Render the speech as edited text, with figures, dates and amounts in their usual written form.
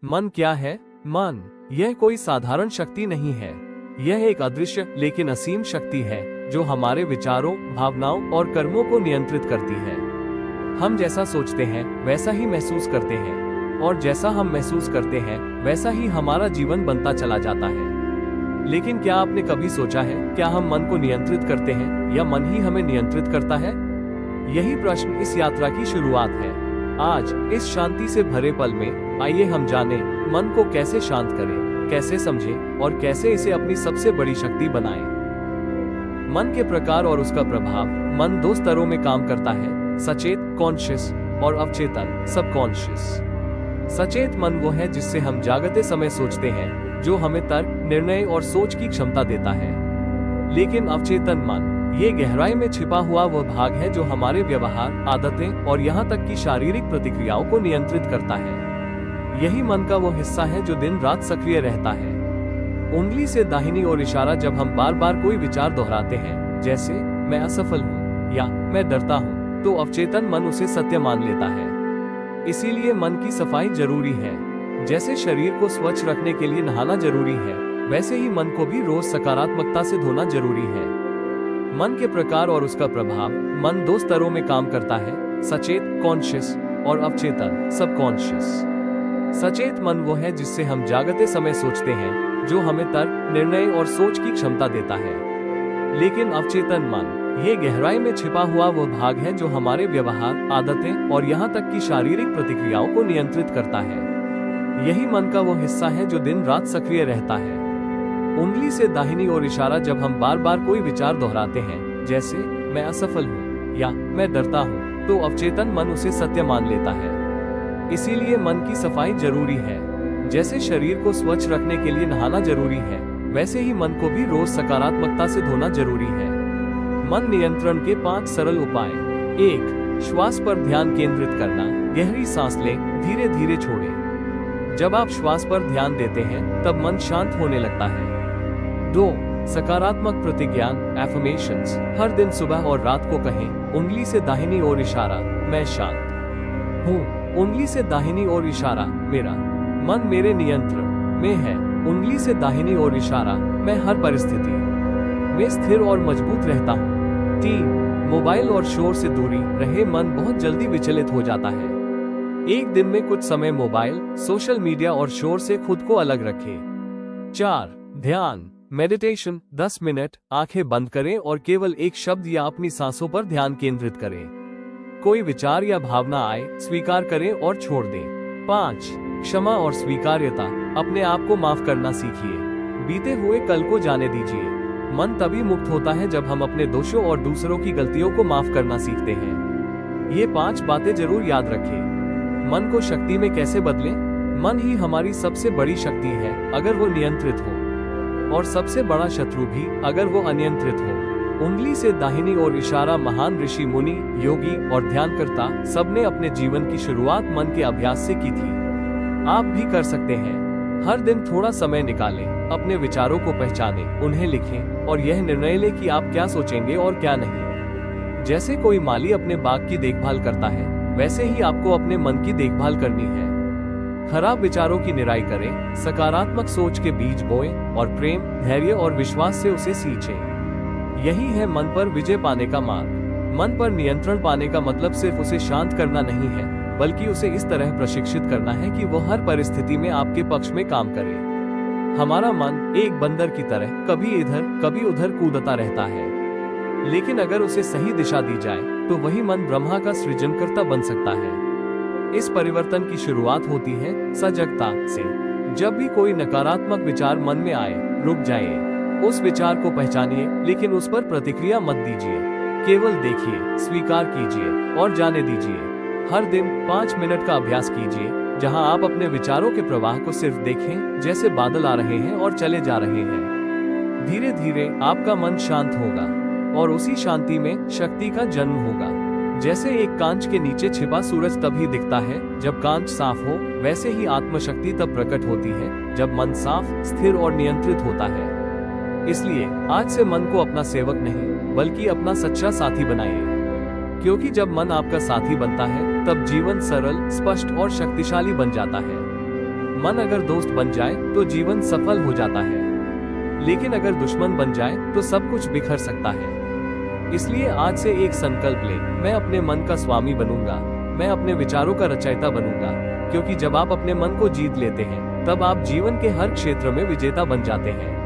मन क्या है? मन यह कोई साधारण शक्ति नहीं है। यह एक अदृश्य लेकिन असीम शक्ति है जो हमारे विचारों, भावनाओं और कर्मों को नियंत्रित करती है। हम जैसा सोचते हैं वैसा ही महसूस करते हैं और जैसा हम महसूस करते हैं वैसा ही हमारा जीवन बनता चला जाता है। लेकिन क्या आपने कभी सोचा है, क्या हम मन को नियंत्रित करते हैं या मन ही हमें नियंत्रित करता है? यही प्रश्न इस यात्रा की शुरुआत है। आज इस शांति से भरे पल में आइए हम जानें मन को कैसे शांत करें, कैसे समझें और कैसे इसे अपनी सबसे बड़ी शक्ति बनाएं। मन के प्रकार और उसका प्रभाव। मन दो स्तरों में काम करता है, सचेत कॉन्शियस और अवचेतन सबकॉन्शियस। सचेत मन वो है जिससे हम जागते समय सोचते हैं, जो हमें तर्क, निर्णय और सोच की क्षमता देता है। लेकिन अवचेतन मन ये गहराई में छिपा हुआ वह भाग है जो हमारे व्यवहार, आदतें और यहाँ तक कि शारीरिक प्रतिक्रियाओं को नियंत्रित करता है। यही मन का वो हिस्सा है जो दिन रात सक्रिय रहता है। उंगली से दाहिनी ओर इशारा। जब हम बार बार कोई विचार दोहराते हैं, जैसे मैं असफल हूँ या मैं डरता हूँ, तो अवचेतन मन उसे सत्य मान लेता है। इसीलिए मन की सफाई जरूरी है। जैसे शरीर को स्वच्छ रखने के लिए नहाना जरूरी है, वैसे ही मन को भी रोज सकारात्मकता से धोना जरूरी है। मन के प्रकार और उसका प्रभाव। मन दो स्तरों में काम करता है, सचेत कॉन्शियस और अवचेतन सबकॉन्शियस। सचेत मन वो है जिससे हम जागते समय सोचते हैं, जो हमें तर्क, निर्णय और सोच की क्षमता देता है। लेकिन अवचेतन मन ये गहराई में छिपा हुआ वो भाग है जो हमारे व्यवहार, आदतें और यहाँ तक कि शारीरिक प्रतिक्रियाओं को नियंत्रित करता है। यही मन का वो हिस्सा है जो दिन रात सक्रिय रहता है। उंगली से दाहिनी ओर इशारा। जब हम बार बार कोई विचार दोहराते हैं, जैसे मैं असफल हूँ या मैं डरता हूँ, तो अवचेतन मन उसे सत्य मान लेता है। इसीलिए मन की सफाई जरूरी है। जैसे शरीर को स्वच्छ रखने के लिए नहाना जरूरी है, वैसे ही मन को भी रोज सकारात्मकता से धोना जरूरी है। मन नियंत्रण के 5 सरल उपाय। 1. श्वास पर ध्यान केंद्रित करना। गहरी सांस लें, धीरे धीरे छोड़ें। जब आप श्वास पर ध्यान देते हैं, तब मन शांत होने लगता है। 2. सकारात्मक प्रतिज्ञा एफर्मेशंस। हर दिन सुबह और रात को कहें। उंगली से दाहिनी ओर इशारा, मैं शांत हूँ। उंगली से दाहिनी ओर इशारा, मेरा मन मेरे नियंत्रण में है। उंगली से दाहिनी ओर इशारा, मैं हर परिस्थिति में स्थिर और मजबूत रहता हूँ। 3. मोबाइल और शोर से दूरी रहे। मन बहुत जल्दी विचलित हो जाता है। एक दिन में कुछ समय मोबाइल, सोशल मीडिया और शोर से खुद को अलग रखें। 4. ध्यान मेडिटेशन। 10 मिनट आंखें बंद करें और केवल एक शब्द या अपनी सांसों पर ध्यान केंद्रित करें। कोई विचार या भावना आए, स्वीकार करें और छोड़ दें। 5. क्षमा और स्वीकार्यता। अपने आप को माफ करना सीखिए। बीते हुए कल को जाने दीजिए। मन तभी मुक्त होता है जब हम अपने दोषों और दूसरों की गलतियों को माफ करना सीखते हैं। ये 5 बातें जरूर याद रखें। मन को शक्ति में कैसे बदलें? मन ही हमारी सबसे बड़ी शक्ति है अगर वो नियंत्रित हो, और सबसे बड़ा शत्रु भी अगर वो अनियंत्रित हो। उंगली से दाहिनी ओर इशारा। महान ऋषि, मुनि, योगी और ध्यानकर्ता सबने अपने जीवन की शुरुआत मन के अभ्यास से की थी। आप भी कर सकते हैं। हर दिन थोड़ा समय निकालें, अपने विचारों को पहचानें, उन्हें लिखें और यह निर्णय लें कि आप क्या सोचेंगे और क्या नहीं। जैसे कोई माली अपने बाग की देखभाल करता है, वैसे ही आपको अपने मन की देखभाल करनी है। खराब विचारों की निराई करें, सकारात्मक सोच के बीज बोएं और प्रेम, धैर्य और विश्वास से उसे सींचें। यही है मन पर विजय पाने का मार्ग। मन पर नियंत्रण पाने का मतलब सिर्फ उसे शांत करना नहीं है, बल्कि उसे इस तरह प्रशिक्षित करना है कि वो हर परिस्थिति में आपके पक्ष में काम करे। हमारा मन एक बंदर की तरह कभी इधर कभी उधर कूदता रहता है, लेकिन अगर उसे सही दिशा दी जाए तो वही मन ब्रह्मा का सृजनकर्ता बन सकता है। इस परिवर्तन की शुरुआत होती है सजगता से। जब भी कोई नकारात्मक विचार मन में आए, रुक जाइए, उस विचार को पहचानिए, लेकिन उस पर प्रतिक्रिया मत दीजिए। केवल देखिए, स्वीकार कीजिए और जाने दीजिए। हर दिन 5 मिनट का अभ्यास कीजिए, जहां आप अपने विचारों के प्रवाह को सिर्फ देखें, जैसे बादल आ रहे हैं और चले जा रहे हैं। धीरे धीरे आपका मन शांत होगा और उसी शांति में शक्ति का जन्म होगा। जैसे एक कांच के नीचे छिपा सूरज तभी दिखता है जब कांच साफ हो, वैसे ही आत्मशक्ति तब प्रकट होती है जब मन साफ, स्थिर और नियंत्रित होता है। इसलिए आज से मन को अपना सेवक नहीं, बल्कि अपना सच्चा साथी बनाइए। क्योंकि जब मन आपका साथी बनता है, तब जीवन सरल, स्पष्ट और शक्तिशाली बन जाता है। मन अगर दोस्त बन जाए तो जीवन सफल हो जाता है, लेकिन अगर दुश्मन बन जाए तो सब कुछ बिखर सकता है। इसलिए आज से एक संकल्प ले, मैं अपने मन का स्वामी बनूंगा, मैं अपने विचारों का रचयिता बनूंगा, क्योंकि जब आप अपने मन को जीत लेते हैं तब आप जीवन के हर क्षेत्र में विजेता बन जाते हैं।